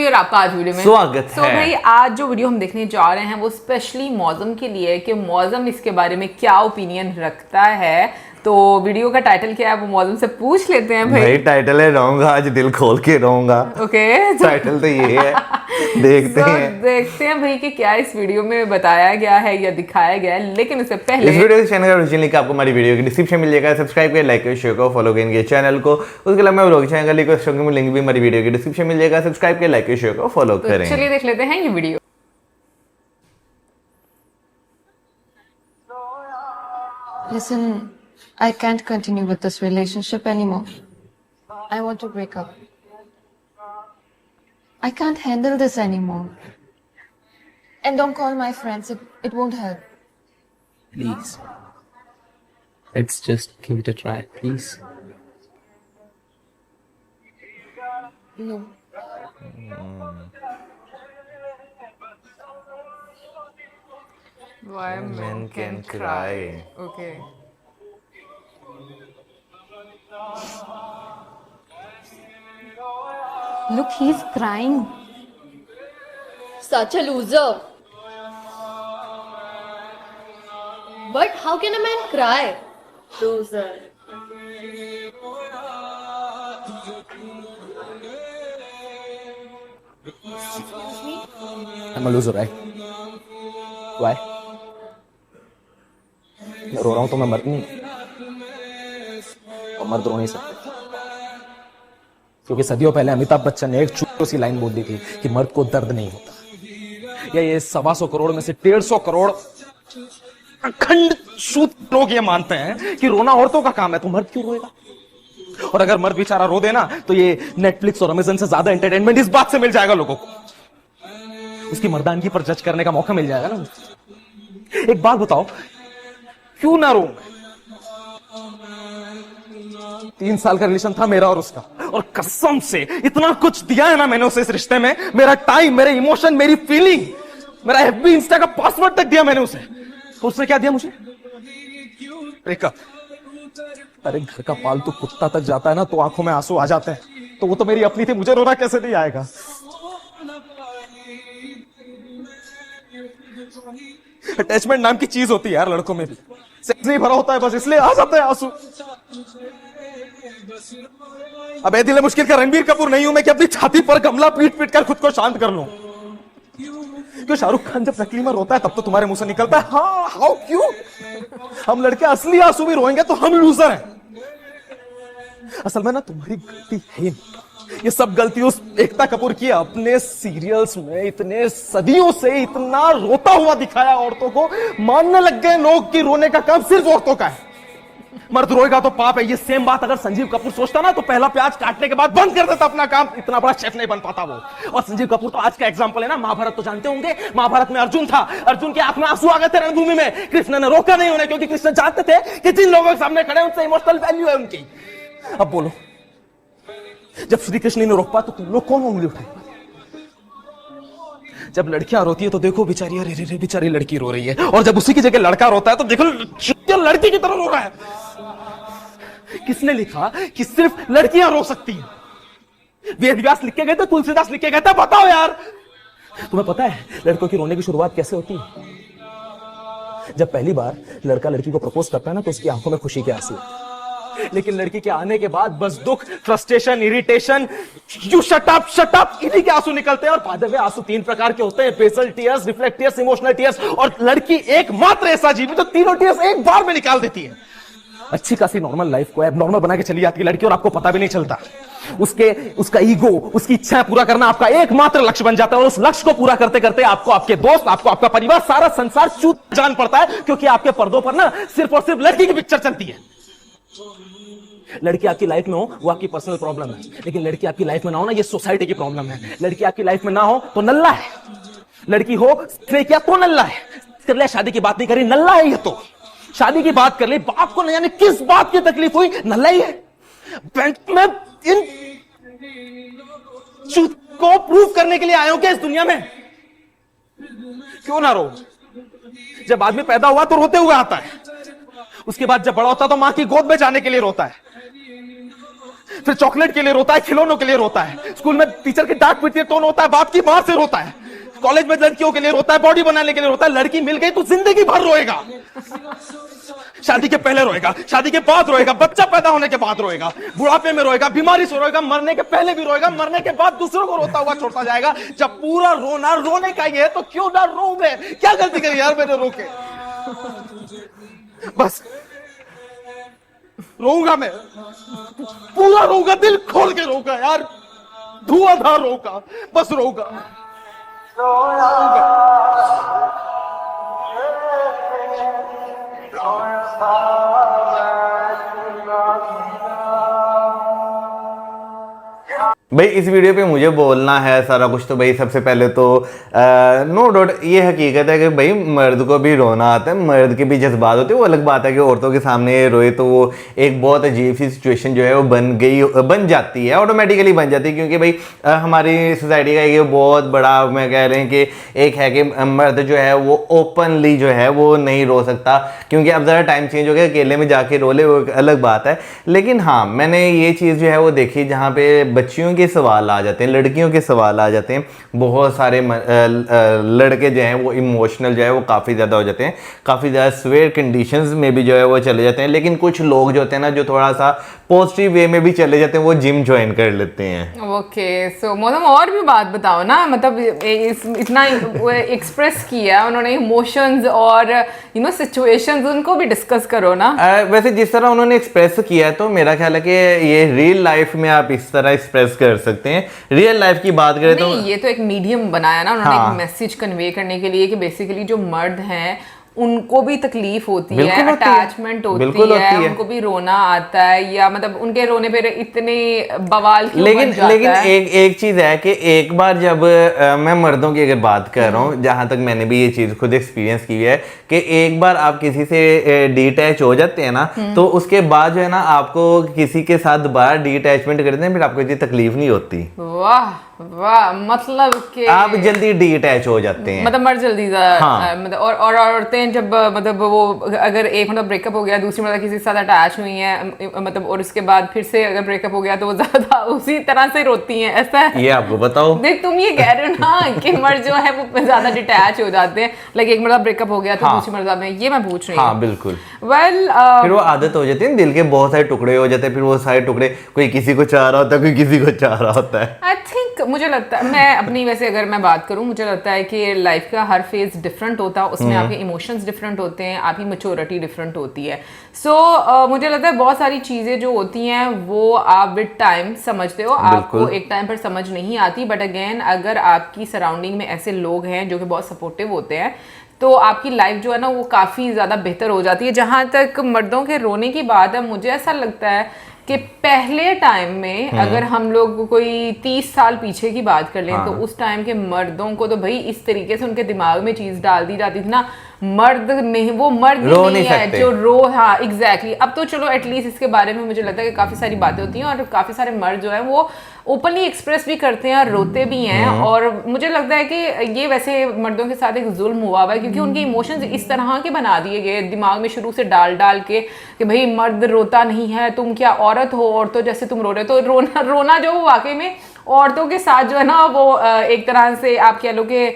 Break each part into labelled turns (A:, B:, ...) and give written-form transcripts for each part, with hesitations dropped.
A: और आपका आज वीडियो में
B: स्वागत है।
A: भाई आज जो वीडियो हम देखने जा रहे हैं वो स्पेशली मौसम के लिए है कि मौसम इसके बारे में क्या ओपिनियन रखता है। तो वीडियो का टाइटल क्या है वो मौसम से पूछ लेते हैं भाई।
B: टाइटल है रहूंगा आज दिल खोल के रहूंगा।
A: ओके
B: टाइटल तो ये है। देखते हैं
A: भाई कि क्या इस वीडियो में बताया गया है या दिखाया गया है। लेकिन उससे पहले
B: इस वीडियो के चैनल का ओरिजिनल लिंक आपको हमारी वीडियो की डिस्क्रिप्शन मिल जाएगा। सब्सक्राइब करें, लाइक करें, शेयर करो, फॉलो करेंगे चैनल को। उसके अलावा मैं ब्लॉग चैनल का लिंक भी हमारी वीडियो की डिस्क्रिप्शन मिल जाएगा। सब्सक्राइब करें, लाइक करें, शेयर करो, फॉलो करें।
A: चलिए देख लेते हैं ये video.
C: Listen, I can't continue with this relationship anymore. I want to break up. I can't handle this anymore. And don't call my friends, it won't help.
D: Please. Let's just give it a try, please.
C: No.
A: Why men can cry. Okay.
C: Look, he's crying.
E: Such a loser. But how can a man cry? Loser. Excuse me?
D: I'm a loser, right? Why? मैं रो रहा हूं तो मैं मर्द नहीं और मर्द रो नहीं सकते क्योंकि सदियों पहले अमिताभ बच्चन ने एक छोटी सी लाइन बोल दी थी कि मर्द को दर्द नहीं होता। या ये 125 करोड़ में से 150 करोड़ अखंड शुद्ध लोग ये मानते हैं कि रोना औरतों का काम है, तो मर्द क्यों रोएगा? और अगर मर्द बेचारा रो देना तो ये नेटफ्लिक्स और अमेजन से ज्यादा एंटरटेनमेंट इस बात से मिल जाएगा लोगों को, उसकी मर्दानगी पर जज करने का मौका मिल जाएगा ना। एक बात बताओ, क्यों ना रो? 3 साल का रिलेशन था मेरा और उसका, और कसम से इतना कुछ दिया है ना मैंने उसे इस रिश्ते में, मेरा टाइम, मेरे इमोशन, मेरी फीलिंग, मेरा एफबी इंस्टा का पासवर्ड तक दिया मैंने उसे। तो उसने क्या दिया मुझे? ब्रेकअप। अरे घर का पालतू कुत्ता तक जाता है ना तो आंखों में आंसू आ जाते हैं, तो वो तो मेरी अपनी थी, मुझे रोना कैसे नहीं आएगा? अटैचमेंट नाम की चीज होती है यार लड़कों में भी, सेक्स नहीं भरा होता है बस इसलिए आ जाते हैं आंसू। अब ए दिल मुश्किल का रणबीर कपूर नहीं हूं मैं कि अपनी छाती पर गमला पीट पीट कर खुद को शांत कर लूं। क्यों शाहरुख खान जब नकली में रोता है तब तो तुम्हारे मुंह से निकलता है हाँ हाउ क्यों? हम लड़के असली आंसू भी रोएंगे तो हम लूजर हैं। असल में ना तुम्हारी गलती है, ये सब गलती उस एकता कपूर की है। अपने सीरियल्स में इतने सदियों से इतना रोता हुआ दिखाया औरतों को, मानने लग गए लोग कि रोने का काम सिर्फ औरतों का है, मर्द रोएगा तो पाप है। ये सेम बात अगर संजीव कपूर सोचता ना तो पहला प्याज काटने के बाद बंद कर देता अपना काम, इतना बड़ा शेफ नहीं बन पाता वो। और संजीव कपूर तो आज का एग्जांपल है ना, महाभारत तो जानते होंगे। महाभारत में अर्जुन था, अर्जुन के आंख में आंसू आ गए थे रणभूमि में, कृष्ण ने रोका नहीं उन्हें क्योंकि कृष्ण जानते थे कि जिन लोगों के सामने खड़े उनसे इमोशनल वैल्यू है उनकी। अब बोलो, जब श्री कृष्ण ने रोक पा तो तुम लोग कौन उंगली उठाए? जब लड़कियां रोती है तो देखो बेचारी, अरे रे बेचारी लड़की रो रही है, और जब उसी की जगह लड़का रोता है तो देखो लड़की की तरह रो रहा है। किसने लिखा कि सिर्फ लड़कियां रो सकती हैं? वेद व्यास लिख के गए थे, तुलसीदास लिख के गए थे? बताओ यार, तुम्हें पता है लड़कों की रोने की शुरुआत कैसे होती है? जब पहली बार लड़का लड़की को प्रपोज करता है ना तो उसकी आंखों में खुशी के आंसू, लेकिन लड़की के आने के बाद बस दुख, frustration, irritation, you shut up इन्हीं के आंसू निकलते हैं। और बाद में आंसू 3 प्रकार के होते हैं, basal tears, reflex tears, emotional tears. और लड़की एकमात्र ऐसा जीव है जो तीनों टीयर्स एक बार में निकाल देती है। अच्छी खासी नॉर्मल लाइफ को एबनॉर्मल बना के चली जाती है लड़की, और आपको पता भी नहीं चलता। उसका ईगो, उसकी इच्छाएं पूरा करना आपका एकमात्र लक्ष्य बन जाता है, और उस लक्ष्य को पूरा करते करते आपको आपके दोस्त, आपको आपका परिवार, सारा संसार चूत जान पड़ता है, क्योंकि आपके पर्दों पर ना सिर्फ और सिर्फ लड़की की पिक्चर चलती है। लड़की आपकी लाइफ में हो वो आपकी पर्सनल प्रॉब्लम है, लेकिन लड़की आपकी लाइफ में ना हो ना ये सोसाइटी की प्रॉब्लम है। लड़की आपकी लाइफ में ना हो तो नल्ला है, लड़की हो क्या तो नल्ला है। कर लिया, शादी की बात नहीं करी, नल्ला है ये तो। शादी की बात कर ली, बाप को न जाने किस बात की तकलीफ हुई, नल्ला ही है। बैंक में इन चूत को प्रूफ करने के लिए आए हो क्या इस दुनिया में? क्यों ना रो? जब आदमी पैदा हुआ तो रोते हुए आता है, उसके बाद जब बड़ा होता तो मां की गोद में जाने के लिए रोता है। फिर चॉकलेट के लिए रोता है, खिलौनों के लिए रोता है, स्कूल में टीचर की डांट पीटती है तो रोता है, बाप की मार से रोता है, कॉलेज में लड़कियों के लिए रोता है, बॉडी बनाने के लिए रोता है, लड़की मिल गई तो जिंदगी भर रोएगा। शादी के पहले रोएगा, शादी के बाद रोएगा, बच्चा पैदा होने के बाद रोएगा, बुढ़ापे में रोएगा, बीमारी से रोएगा, मरने के पहले भी रोएगा, मरने के बाद दूसरों को रोता हुआ छोड़ता जाएगा। जब पूरा रोना रोने का ही है तो क्यों ना रो मैं? क्या गलती करी यार मैंने रो के? बस रोऊंगा मैं, पूरा रोऊंगा, दिल खोल के रोऊंगा यार, धुआंधार रोऊंगा, बस रोऊंगा।
B: भाई इस वीडियो पे मुझे बोलना है सारा कुछ, तो भाई सबसे पहले तो नो डाउट ये हकीकत है कि भाई मर्द को भी रोना आता है, मर्द के भी जज्बात होते हैं। वो अलग बात है कि औरतों के सामने रोए तो वो एक बहुत अजीब सी सिचुएशन जो है वो बन जाती है, ऑटोमेटिकली बन जाती है। क्योंकि भाई हमारी सोसाइटी का ये बहुत बड़ा मैं कह रहे हैं कि एक है कि मर्द जो है वो ओपनली जो है वो नहीं रो सकता, क्योंकि अब ज़रा टाइम चेंज हो गया, अकेले में जाके रो ले वो एक अलग बात है। लेकिन हाँ, मैंने ये चीज़ जो है वो देखी जहाँ पे बच्चियों के सवाल आ जाते हैं, लड़कियों के सवाल आ जाते हैं। बहुत सारे लड़के जो हैं वो इमोशनल जो है वो काफ़ी ज़्यादा हो जाते हैं, काफ़ी ज़्यादा स्वेयर कंडीशंस में भी जो है वो चले जाते हैं। लेकिन कुछ लोग जो होते हैं ना, जो थोड़ा सा पॉजिटिव वे में भी चले जाते हैं, वो जिम ज्वाइन कर लेते हैं।
A: ओके सो मौसम और भी बात बताओ ना, मतलब इतना एक्सप्रेस किया उन्होंने इमोशंस और सिचुएशंस, उनको भी डिस्कस करो ना।
B: वैसे जिस तरह उन्होंने एक्सप्रेस किया है तो मेरा ख्याल है कि ये रियल लाइफ में आप इस तरह एक्सप्रेस कर सकते हैं। रियल लाइफ की बात करें तो
A: ये तो एक मीडियम बनाया ना उन्होंने,
B: हाँ।
A: एक मैसेज कन्वे करने के लिए कि बेसिकली जो मर्द हैं उनको भी तकलीफ होती है, अटैचमेंट होती है, उनको भी रोना आता है, या मतलब उनके रोने पे इतने बवाल क्यों बन जाता
B: लेकिन
A: है?
B: एक चीज है कि एक बार जब मैं मर्दों की अगर बात कर रहा हूँ, जहां तक मैंने भी ये चीज खुद एक्सपीरियंस की है कि एक बार आप किसी से डिटैच हो जाते हैं ना, तो उसके बाद जो है ना आपको किसी के साथ दोबारा डिटैचमेंट करते हैं, फिर आपको इतनी तकलीफ नहीं होती।
A: वाह वाह, मतलब कि
B: आप जल्दी डिटैच हो जाते हैं,
A: मतलब मर्द जल्दी
B: हाँ।
A: मतलब और औरतें जब मतलब वो अगर एक मतलब ब्रेकअप हो गया, दूसरी मतलब किसी के साथ अटैच हुई है मतलब, और उसके बाद फिर से अगर ब्रेकअप हो गया तो वो ज्यादा उसी तरह से रोती हैं, ऐसा है?
B: ये आपको बताओ।
A: देख तुम ये कह रहे हो ना कि मर्द जो है वो ज्यादा डिटैच हो जाते हैं, लाइक एक मतलब ब्रेकअप हो गया तो दूसरी मर्द में, ये मैं पूछ रही हूँ।
B: हाँ बिल्कुल।
A: वेल
B: फिर वो आदत हो जाती है, दिल के बहुत सारे टुकड़े हो जाते हैं, फिर वो सारे टुकड़े कोई किसी को चाह रहा होता है, कोई किसी को चाह रहा होता है।
A: आई थिंक मुझे लगता है, मैं अपनी वैसे अगर मैं बात करूं, मुझे लगता है कि लाइफ का हर फेज डिफरेंट होता है, उसमें आपके इमोशंस डिफरेंट होते हैं, आपकी मैच्योरिटी डिफरेंट होती है। सो मुझे लगता है बहुत सारी चीज़ें जो होती हैं वो आप विद टाइम समझते हो, आपको एक टाइम पर समझ नहीं आती, बट अगेन अगर आपकी सराउंडिंग में ऐसे लोग हैं जो कि बहुत सपोर्टिव होते हैं तो आपकी लाइफ जो है ना वो काफ़ी ज़्यादा बेहतर हो जाती है। जहाँ तक मर्दों के रोने की बात है, मुझे ऐसा लगता है कि पहले टाइम में अगर हम लोग कोई 30 साल पीछे की बात कर लें तो उस टाइम के मर्दों को तो भाई इस तरीके से उनके दिमाग में चीज डाल दी जाती थी ना, मर्द नहीं, वो मर्द नहीं है जो रो, हाँ एग्जैक्टली। अब तो चलो एटलीस्ट इसके बारे में मुझे लगता है कि काफी सारी बातें होती हैं और काफी सारे मर्द जो है वो ओपनली एक्सप्रेस भी करते हैं और रोते भी हैं। और मुझे लगता है कि ये वैसे मर्दों के साथ एक जुल्म हुआ हुआ है, क्योंकि उनके इमोशंस इस तरह के बना दिए गए दिमाग में शुरू से डाल के कि भाई मर्द रोता नहीं है, तुम क्या औरत हो, औरतों जैसे तुम रो रहे हो। तो रोना जो वाकई में औरतों के साथ जो है ना वो एक तरह से आप कह लो कि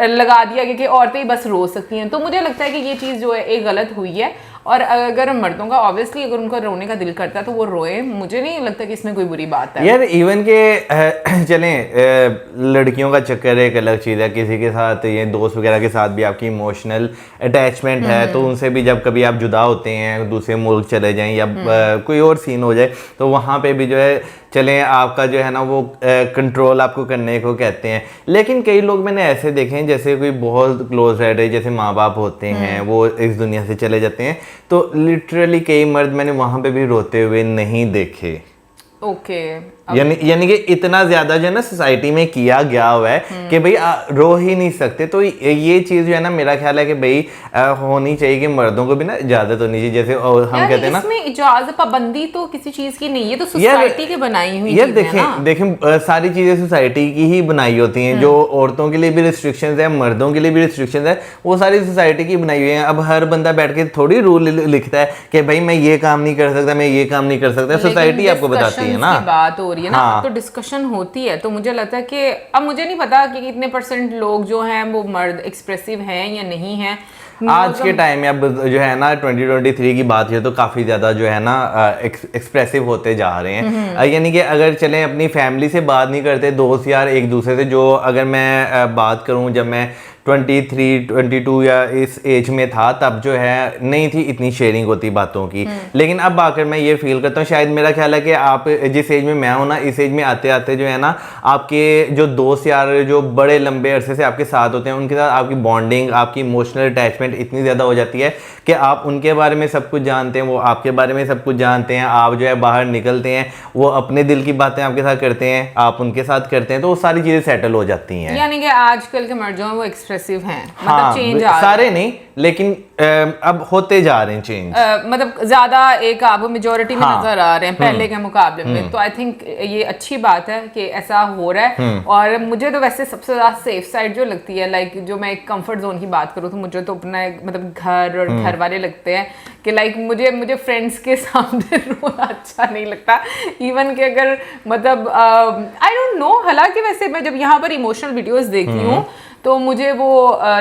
A: लगा दिया कि औरतें ही बस रो सकती हैं। तो मुझे लगता है कि ये चीज़ जो है एक गलत हुई है, और अगर मर्दों का ऑब्वियसली अगर उनका रोने का दिल करता है तो वो रोए, मुझे नहीं लगता कि इसमें कोई बुरी बात है
B: यार। इवन के चलें लड़कियों का चक्कर एक अलग चीज़ है, किसी के साथ ये दोस्त वगैरह के साथ भी आपकी इमोशनल अटैचमेंट है, तो उनसे भी जब कभी आप जुदा होते हैं, दूसरे मुल्क चले जाएं या कोई और सीन हो जाए, तो वहाँ पे भी जो है चलें आपका जो है ना वो कंट्रोल आपको करने को कहते हैं। लेकिन कई लोग मैंने ऐसे देखे हैं जैसे कोई बहुत क्लोज रिलेटिव जैसे माँ बाप होते हैं वो इस दुनिया से चले जाते हैं, तो लिटरली कई मर्द मैंने वहाँ पे भी रोते हुए नहीं देखे।
A: ओके
B: यानी कि इतना ज्यादा जो है ना सोसाइटी में किया गया हुआ है कि भाई रो ही नहीं सकते। तो ये चीज जो है ना मेरा ख्याल है कि भाई होनी चाहिए कि मर्दों को भी ना इजाजत होनी चाहिए, जैसे हम कहते हैं ना
A: इसमें इजाजत पाबंदी तो किसी चीज की नहीं है, तो सोसाइटी की बनाई हुई
B: यार
A: चीजें हैं ना।
B: देखें सारी चीजें सोसाइटी की ही बनाई होती हैं। जो औरतों के लिए भी रिस्ट्रिक्शंस है, मर्दों के लिए भी रिस्ट्रिक्शंस है, वो सारी सोसाइटी की बनाई हुई है। अब हर बंदा बैठ के थोड़ी रूल लिखता है कि भाई मैं ये काम नहीं कर सकता, मैं ये काम नहीं कर सकता। सोसाइटी आपको बताती है ना,
A: बात हो रही है ना।
B: हाँ।
A: तो डिस्कशन होती है, तो मुझे लगता है कि अब मुझे नहीं पता कि कितने % लोग जो हैं वो मर्द एक्सप्रेसिव हैं या नहीं हैं
B: आज के टाइम में। अब जो है ना 2023 की बात है तो काफ़ी ज़्यादा जो है ना एक्सप्रेसिव होते जा रहे हैं। यानी कि अगर चलें अपनी फैमिली से बात नहीं करते, दोस्त यार एक दूसरे से, जो अगर मैं बात करूं जब मैं 23, 22 या इस एज में था तब जो है नहीं थी इतनी शेयरिंग होती बातों की। लेकिन अब आकर मैं ये फील करता हूँ, शायद मेरा ख्याल है कि आप जिस एज में मैं हूँ ना, इस एज में आते आते जो है ना आपके जो दोस्त यार जो बड़े लंबे अरसे से आपके साथ होते हैं, उनके साथ आपकी बॉन्डिंग, आपकी इमोशनल अटैचमेंट इतनी ज़्यादा हो जाती है कि आप उनके बारे में सब कुछ जानते हैं, वो आपके बारे में सब कुछ जानते हैं। आप जो है बाहर निकलते हैं, वो अपने दिल की बातें आपके साथ करते हैं, आप उनके साथ करते हैं, तो वो सारी चीज़ें सेटल हो जाती हैं।
A: यानी कि आजकल के मर्द जो हैं वो एक्सप्रेसिव हैं, मतलब
B: हाँ,
A: चेंज आ
B: सारे नहीं लेकिन अब होते जा रहे हैं चेंज।
A: मतलब ज्यादा एक आप मेजोरिटी में
B: हाँ,
A: नजर आ रहे हैं पहले के मुकाबले में। तो आई थिंक ये अच्छी बात है कि ऐसा हो रहा है। और मुझे तो वैसे सबसे ज्यादा सेफ साइड जो लगती है, लाइक जो मैं एक कंफर्ट जोन की बात करूँ तो मुझे तो अपना मतलब घर और घर वाले लगते हैं कि लाइक मुझे फ्रेंड्स के सामने रोना अच्छा नहीं लगता। इवन कि अगर मतलब आई डोंट नो, हालांकि वैसे मैं जब यहाँ पर इमोशनल वीडियोस देखती हूँ तो मुझे वो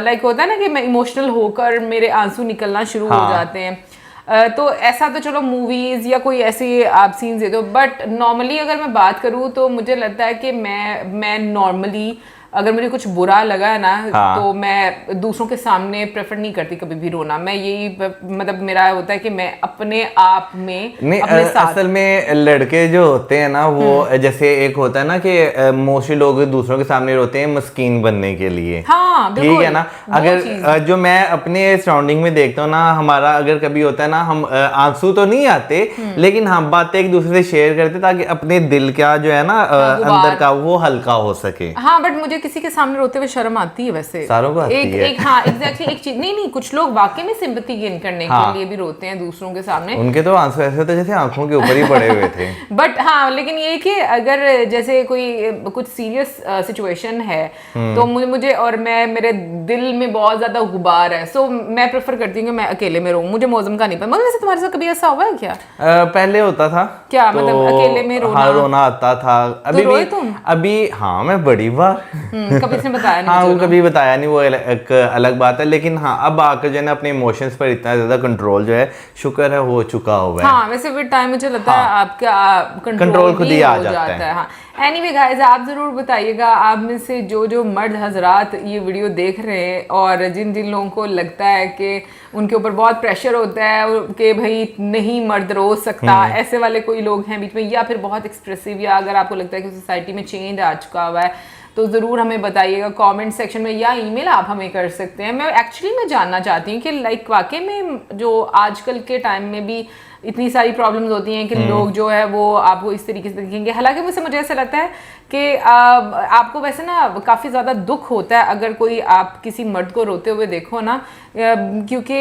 A: लाइक होता है ना कि मैं इमोशनल होकर मेरे आंसू निकलना शुरू हो जाते हैं। तो ऐसा तो चलो मूवीज या कोई ऐसी आप सीन्स दे दो, बट नॉर्मली अगर मैं बात करूँ तो मुझे लगता है कि मैं नॉर्मली अगर मुझे कुछ बुरा लगा है ना,
B: हाँ।
A: तो मैं दूसरों के सामने प्रेफर नहीं करती कभी भी रोना। मैं यही मतलब मेरा होता है कि मैं अपने आप में
B: नहीं
A: अपने साथ।
B: असल में लड़के जो होते हैं ना वो जैसे एक होता है ना कि मोस्टली लोग दूसरों के सामने रोते हैं मस्कीन बनने के लिए।
A: हाँ,
B: ठीक
A: बिल्कुल,
B: है ना।
A: वो
B: अगर
A: चीज़।
B: जो मैं अपने सराउंडिंग में देखता हूँ ना, हमारा अगर कभी होता है ना, हम आंसू तो नहीं आते लेकिन हम बातें एक दूसरे से शेयर करते ताकि अपने दिल का जो है ना अंदर का वो हल्का हो सके।
A: हाँ, बट मुझे किसी के सामने रोते हुए शर्म आती है वैसे।
B: सारों को आती है।
A: एक हाँ एग्जैक्टली एक चीज नहीं कुछ लोग वाकई में सिंपैथी गेन करने
B: हाँ।
A: के लिए भी रोते हैं दूसरों के सामने।
B: उनके तो आंसू ऐसे थे जैसे आंखों के ऊपर ही पड़े हुए थे।
A: बट हाँ, लेकिन ये कि अगर जैसे कोई कुछ सीरियस सिचुएशन है तो मुझे और मेरे दिल में बहुत ज्यादा गुबार है, सो मैं प्रेफर करती हूँ कि मैं अकेले में रहूँ। मुझे मौसम का नहीं पता। मतलब वैसे तुम्हारे साथ कभी ऐसा हुआ है क्या?
B: पहले होता था
A: क्या मतलब अकेले में रोना?
B: हाँ, रोना आता था। अभी
A: रोए
B: भी
A: तुम?
B: अभी हाँ, मैं बड़ी बार
A: कभी इसने बताया नहीं
B: हाँ,
A: मुझे
B: वो कभी बताया नहीं, वो एक अलग बात है। लेकिन हाँ, अब आकर जो है ना अपने इमोशंस पर इतना ज्यादा कंट्रोल जो है शुक्र है हो चुका हुआ है।
A: हाँ, वैसे विद टाइम मुझे लगता है आपका कंट्रोल
B: खुद
A: भी
B: ही आ
A: हो
B: जाता
A: जाता
B: है।
A: है। हाँ, एनीवे गाइस, आप जरूर बताइएगा आप में से जो मर्द हजरात ये वीडियो देख रहे हैं और जिन जिन लोगों को लगता है कि उनके ऊपर बहुत प्रेशर होता है कि भाई नहीं मर्द रो सकता, ऐसे वाले कोई लोग हैं बीच में, या फिर बहुत एक्सप्रेसिव, या अगर आपको लगता है कि सोसाइटी में चेंज आ चुका हुआ है तो ज़रूर हमें बताइएगा कमेंट सेक्शन में, या ईमेल आप हमें कर सकते हैं। मैं जानना चाहती हूँ कि लाइक वाकई में जो आजकल के टाइम में भी इतनी सारी प्रॉब्लम्स होती हैं कि लोग जो है वो आपको इस तरीके से देखेंगे। हालांकि मुझे ऐसा लगता है कि आपको वैसे ना काफ़ी ज़्यादा दुख होता है अगर कोई आप किसी मर्द को रोते हुए देखो ना, क्योंकि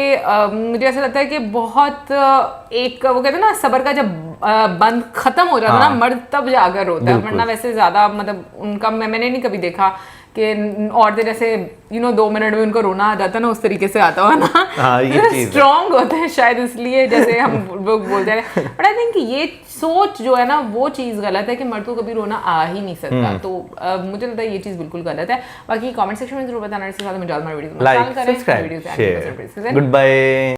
A: मुझे ऐसा लगता है कि बहुत एक वो कहते हैं ना सब्र का जब बंद खत्म हो जाता है ना, मर्द तब जाकर रोता है, वरना वैसे ज़्यादा मतलब उनका मैंने नहीं कभी देखा कि औरतें जैसे 2 मिनट में उनको रोना आ जाता है ना, उस तरीके से आता हुआ ना।
B: हाँ, ये चीज़
A: स्ट्रॉन्ग होते हैं शायद इसलिए, जैसे हम लोग बोलते हैं। बट आई थिंक ये सोच जो है ना वो चीज़ गलत है कि मर्द को कभी रोना आ ही नहीं सकता। तो मुझे लगता है ये चीज़ बिल्कुल गलत है। बाकी कमेंट सेक्शन में जरूर बताना, इसके साथ में video
B: like, subscribe, share. Good bye.